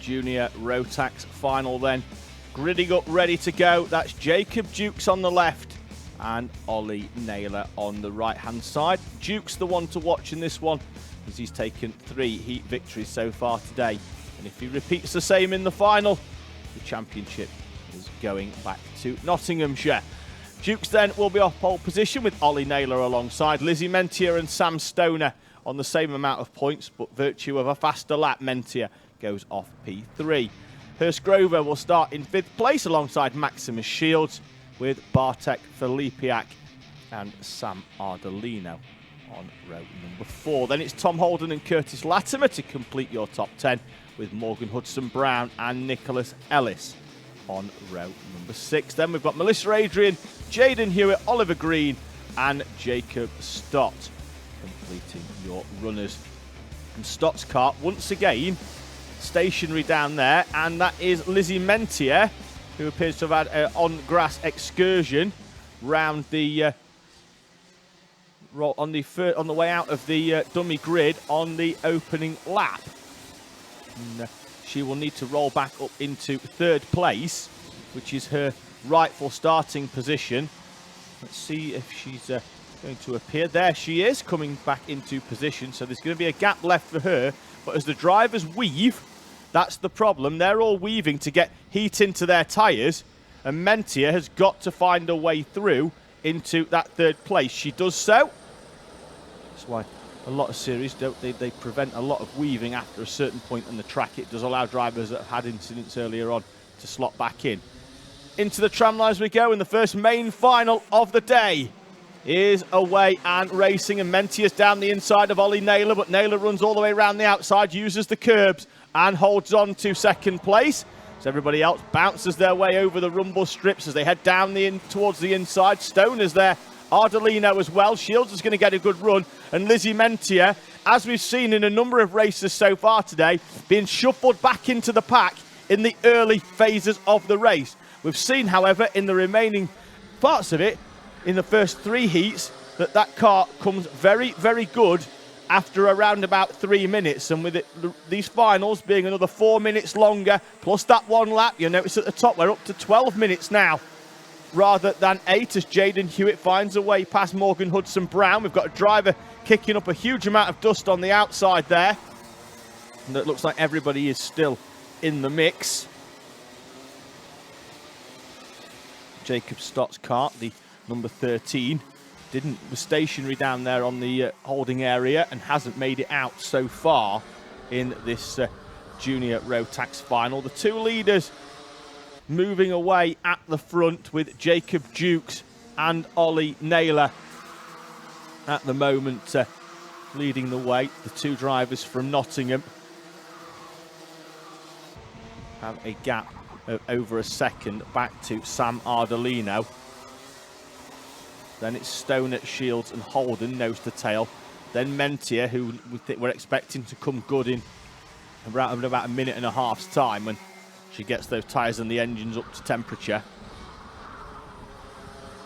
Junior Rotax final then. Gridding up, ready to go. That's Jacob Dukes on the left and Ollie Naylor on the right-hand side. Dukes the one to watch in this one, as he's taken 3 heat victories so far today. And if he repeats the same in the final, the championship is going back to Nottinghamshire. Dukes then will be off pole position with Ollie Naylor alongside Lizzie Mentier and Sam Stoner on the same amount of points, but virtue of a faster lap, Mentier goes off P3. Hurst Grover will start in 5th place alongside Maximus Shields, with Bartek Filipiak and Sam Ardolino on row number 4. Then it's Tom Holden and Curtis Latimer to complete your top 10, with Morgan Hudson-Brown and Nicholas Ellis on row number 6. Then we've got Melissa Adrian, Jaden Hewitt, Oliver Green and Jacob Stott completing your runners. And Stott's car once again stationary down there, and that is Lizzie Mentier, who appears to have had an on-grass excursion round the on the way out of the dummy grid on the opening lap. And, she will need to roll back up into 3rd place, which is her rightful starting position. Let's see if she's going to appear. There she is, coming back into position. So there's going to be a gap left for her. But as the drivers weave, that's the problem. They're all weaving to get heat into their tyres. And Mentier has got to find a way through into that 3rd place. She does so. That's why a lot of series, they prevent a lot of weaving after a certain point on the track. It does allow drivers that have had incidents earlier on to slot back in. Into the tramlines we go, and the first main final of the day is away and racing, and Mentier's down the inside of Ollie Naylor, but Naylor runs all the way around the outside, uses the curbs and holds on to 2nd place. So everybody else bounces their way over the rumble strips as they head down towards the inside. Stoner's there, Ardolino as well. Shields is going to get a good run, and Lizzie Mentier, as we've seen in a number of races so far today, being shuffled back into the pack in the early phases of the race. We've seen, however, in the remaining parts of it, in the first 3 heats, that car comes very, very good after around about 3 minutes. And with these finals being another 4 minutes longer, plus that 1 lap, you'll notice at the top we're up to 12 minutes now, rather than 8, as Jaden Hewitt finds a way past Morgan Hudson-Brown. We've got a driver kicking up a huge amount of dust on the outside there. And it looks like everybody is still in the mix. Jacob Stott's car, the number 13, was stationary down there on the holding area and hasn't made it out so far in this Junior Rotax final. The 2 leaders moving away at the front, with Jacob Dukes and Ollie Naylor at the moment leading the way. The 2 drivers from Nottingham have a gap of over a second back to Sam Ardolino. Then it's Stoner, Shields and Holden nose to tail. Then Mentier, who we're expecting to come good in about a minute and a half's time when she gets those tyres and the engines up to temperature.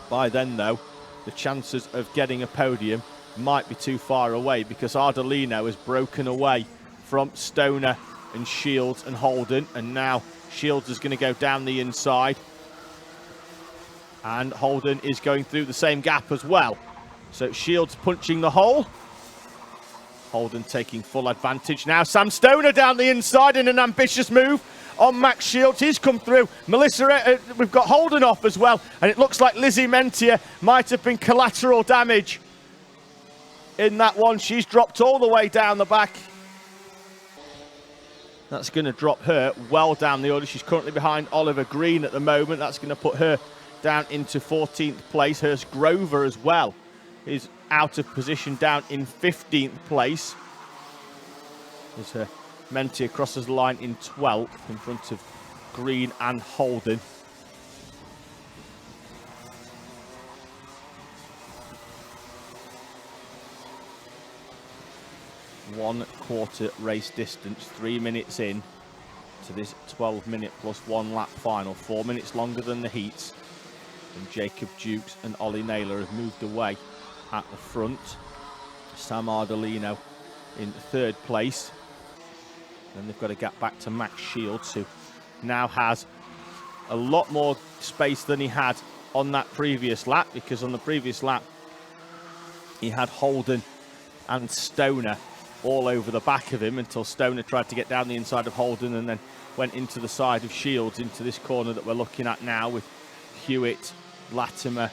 By then, though, the chances of getting a podium might be too far away, because Ardolino has broken away from Stoner and Shields and Holden, and now Shields is going to go down the inside, and Holden is going through the same gap as well. So Shields punching the hole, Holden taking full advantage. Now Sam Stoner down the inside in an ambitious move on Max Shields. He's come through. Melissa, we've got Holden off as well, and it looks like Lizzie Mentier might have been collateral damage in that one. She's dropped all the way down the back. That's going to drop her well down the order. She's currently behind Oliver Green at the moment. That's going to put her down into 14th place. Hurst Grover as well is out of position, down in 15th place. As Mentier crosses the line in 12th in front of Green and Holden. One-quarter race distance, 3 minutes in to this 12-minute plus 1 lap final. 4 minutes longer than the heats. And Jacob Dukes and Ollie Naylor have moved away at the front. Sam Ardolino in 3rd place. Then they've got to get back to Max Shields, who now has a lot more space than he had on that previous lap, because on the previous lap he had Holden and Stoner all over the back of him until Stoner tried to get down the inside of Holden and then went into the side of Shields into this corner that we're looking at now, with Hewitt, Latimer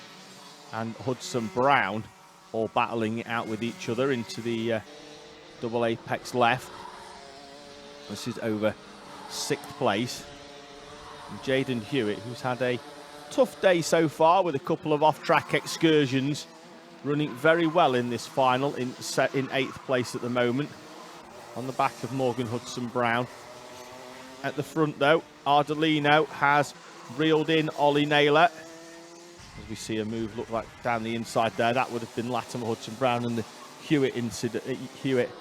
and Hudson Brown all battling it out with each other into the double apex left. This is over 6th place. And Jaden Hewitt, who's had a tough day so far with a couple of off-track excursions, running very well in this final, in 8th place at the moment, on the back of Morgan Hudson Brown. At the front though, Ardolino has reeled in Ollie Naylor. As we see a move look like down the inside there, that would have been Latimer, Hudson Brown and the Hewitt incident. Hewitt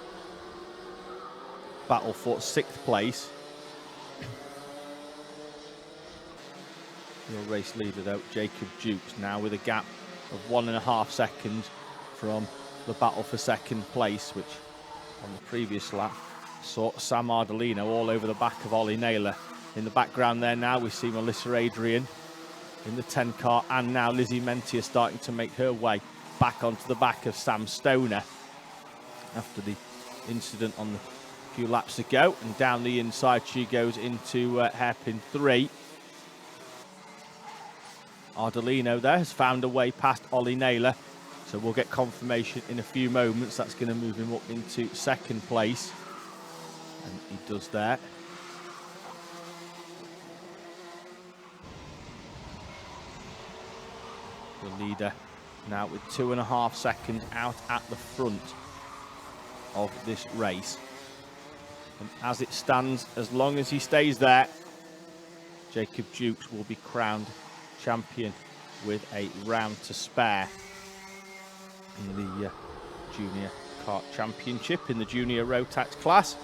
battle for 6th place. Your race leader though, Jacob Dukes, now with a gap of 1.5 seconds from the battle for 2nd place, which on the previous lap saw Sam Ardolino all over the back of Ollie Naylor. In the background there now we see Melissa Adrian in the 10 car, and now Lizzie Mentier starting to make her way back onto the back of Sam Stoner after the incident on the few laps ago, and down the inside she goes into hairpin 3. Ardolino there has found a way past Ollie Naylor, so we'll get confirmation in a few moments. That's going to move him up into 2nd place, and he does there. The leader now with 2.5 seconds out at the front of this race, and as it stands, as long as he stays there, Jacob Dukes will be crowned champion with a round to spare in the Junior Kart Championship in the Junior Rotax class.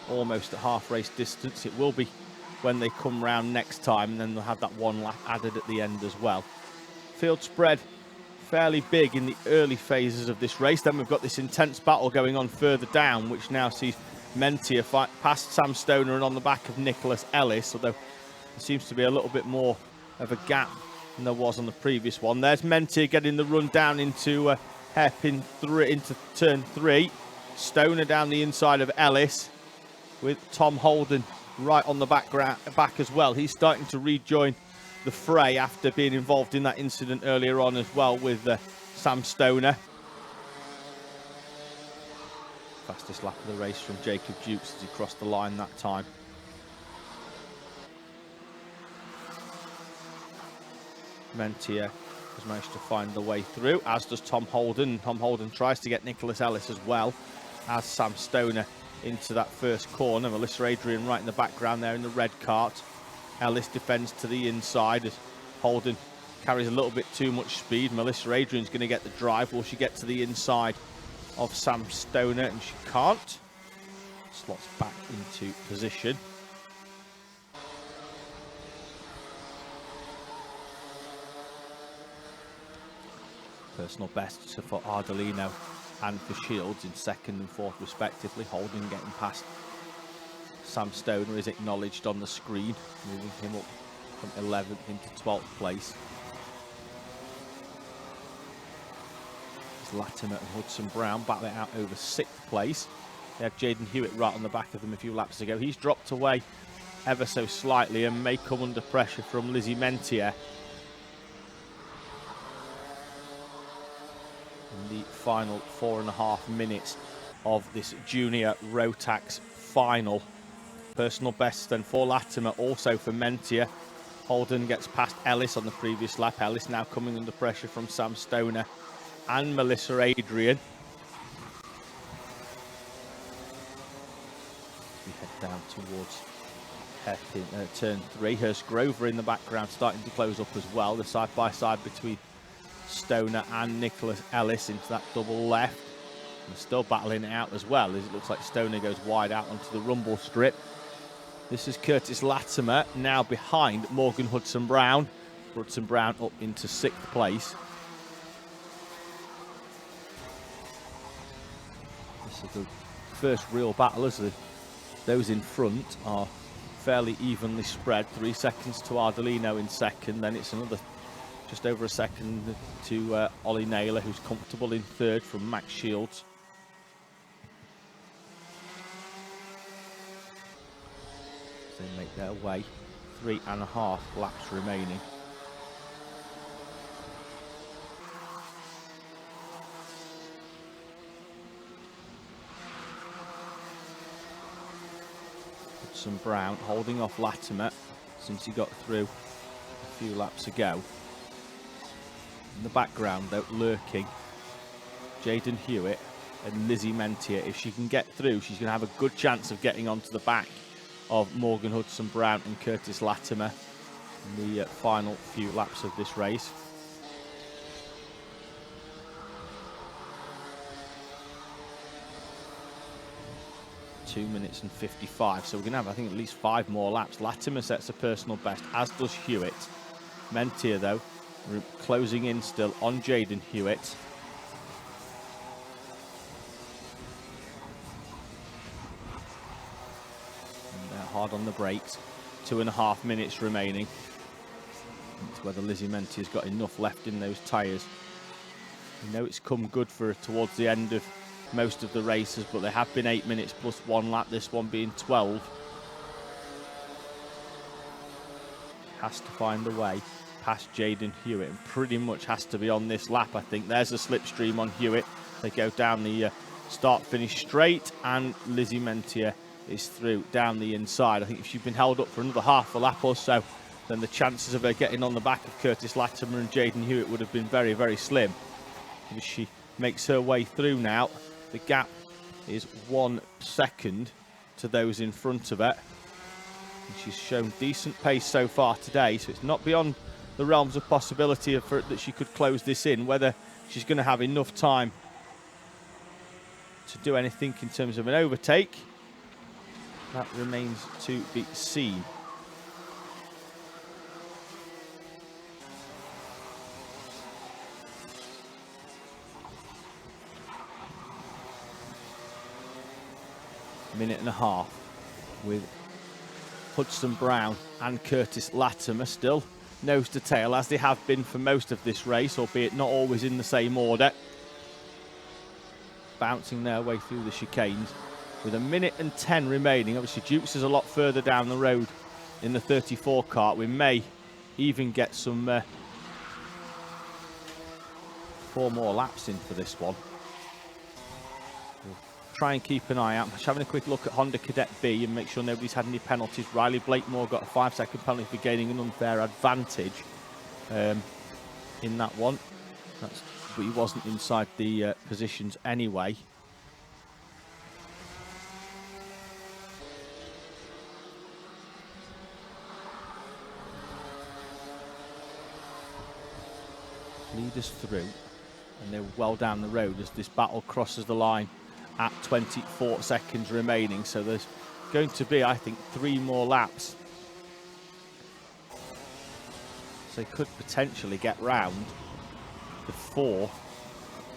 Almost at half race distance. It will be when they come round next time, and then they'll have that 1 lap added at the end as well. Field spread fairly big in the early phases of this race. Then we've got this intense battle going on further down, which now sees Mentier fight past Sam Stoner and on the back of Nicholas Ellis, although there seems to be a little bit more of a gap than there was on the previous one. There's Mentier getting the run down into hairpin 3, into turn 3. Stoner down the inside of Ellis, with Tom Holden right on the back as well. He's starting to rejoin the fray after being involved in that incident earlier on as well with Sam Stoner. Fastest lap of the race from Jacob Dukes as he crossed the line that time. Mentier has managed to find the way through, as does Tom Holden. Tom Holden tries to get Nicholas Ellis as well as Sam Stoner into that first corner. Melissa Adrian right in the background there in the red cart. Ellis defends to the inside as Holden carries a little bit too much speed. Melissa Adrian's going to get the drive. Will she get to the inside of Sam Stoner? And she can't. Slots back into position. Personal bests for Ardolino and for Shields in 2nd and 4th respectively. Holden getting past Sam Stoner is acknowledged on the screen, moving him up from 11th into 12th place. It's Latimer and Hudson Brown battling out over 6th place. They had Jaden Hewitt right on the back of them a few laps ago. He's dropped away ever so slightly and may come under pressure from Lizzie Mentier in the final 4.5 minutes of this Junior Rotax final. Personal best then for Latimer, also for Mentier. Holden gets past Ellis on the previous lap. Ellis now coming under pressure from Sam Stoner and Melissa Adrian. We head down towards turn 3. Hurst Grover in the background starting to close up as well. The side-by-side between Stoner and Nicholas Ellis into that double left. And still battling it out as well, as it looks like Stoner goes wide out onto the rumble strip. This is Curtis Latimer now behind Morgan Hudson Brown. Hudson Brown up into 6th place. This is the first real battle, as those in front are fairly evenly spread. 3 seconds to Ardolino in second, then it's another just over a second to Ollie Naylor, who's comfortable in third from Max Shields. So they make their way, 3.5 laps remaining. Hudson Brown holding off Latimer since he got through a few laps ago. In the background, though, lurking, Jaden Hewitt and Lizzie Mentier. If she can get through, she's going to have a good chance of getting onto the back of Morgan Hudson Brown and Curtis Latimer in the final few laps of this race. Two minutes and 55, so we're going to have, I think, at least 5 more laps. Latimer sets a personal best, as does Hewitt. Mentier, though, closing in still on Jaden Hewitt. And they're hard on the brakes. 2.5 minutes remaining. That's whether Lizzie Mentier's got enough left in those tyres. We know it's come good for her towards the end of most of the races, but they have been 8 minutes plus 1 lap, this one being 12. Has to find a way past Jaden Hewitt and pretty much has to be on this lap, I think. There's a slipstream on Hewitt. They go down the start-finish straight, and Lizzie Mentier is through down the inside. I think if she'd been held up for another half a lap or so, then the chances of her getting on the back of Curtis Latimer and Jaden Hewitt would have been very, very slim. As she makes her way through now, the gap is 1 second to those in front of her. And she's shown decent pace so far today, so it's not beyond the realms of possibility for that she could close this in. Whether she's going to have enough time to do anything in terms of an overtake, that remains to be seen. Minute and a half with Hudson Brown and Curtis Latimer still nose to tail, as they have been for most of this race, albeit not always in the same order. Bouncing their way through the chicanes with 1 minute and 10 remaining. Obviously Dukes is a lot further down the road in the 34 kart. We may even get some 4 more laps in for this one. Try and keep an eye out. Just having a quick look at Honda Cadet B and make sure nobody's had any penalties. Riley Blakemore got a 5-second penalty for gaining an unfair advantage in that one. But he wasn't inside the positions anyway. Lead us through, and they're well down the road as this battle crosses the line at 24 seconds remaining. So there's going to be, I think, 3 more laps. So they could potentially get round before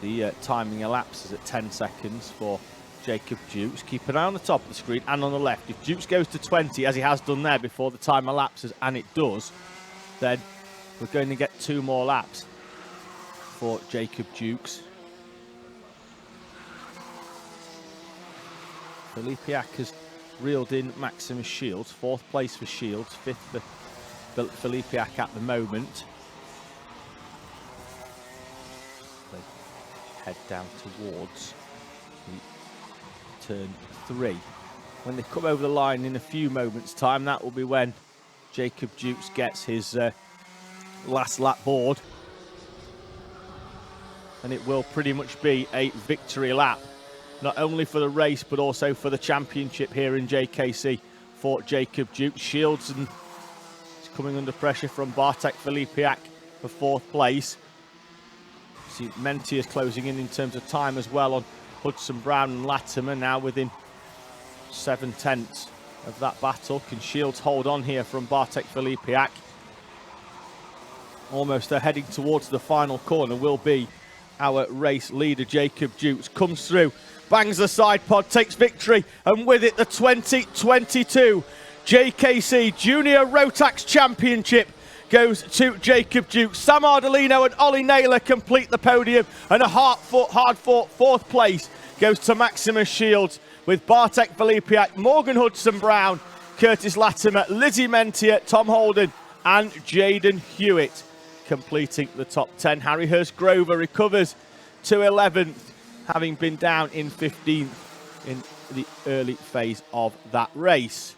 the timing elapses at 10 seconds for Jacob Dukes. Keep an eye on the top of the screen and on the left. If Dukes goes to 20, as he has done there before the time elapses, and it does, then we're going to get 2 more laps for Jacob Dukes. Filipiak has reeled in Maximus Shields, 4th place for Shields, 5th for Filipiak at the moment. They head down towards turn 3. When they come over the line in a few moments' time, that will be when Jacob Dukes gets his last lap board. And it will pretty much be a victory lap, not only for the race, but also for the championship here in JKC for Jacob Dukes. Shields is coming under pressure from Bartek Filipiak for 4th place. See Mentier's closing in terms of time as well on Hudson Brown and Latimer, now within 7/10 of that battle. Can Shields hold on here from Bartek Filipiak? Almost they're heading towards the final corner, will be our race leader, Jacob Dukes, comes through, bangs the side pod, takes victory, and with it the 2022 JKC Junior Rotax Championship goes to Jacob Dukes. Sam Ardolino and Ollie Naylor complete the podium, and a hard-fought fourth place goes to Maximus Shields, with Bartek Filipiak, Morgan Hudson-Brown, Curtis Latimer, Lizzie Mentier, Tom Holden and Jaden Hewitt completing the top 10. Harry Hurst-Grover recovers to 11th, having been down in 15th in the early phase of that race.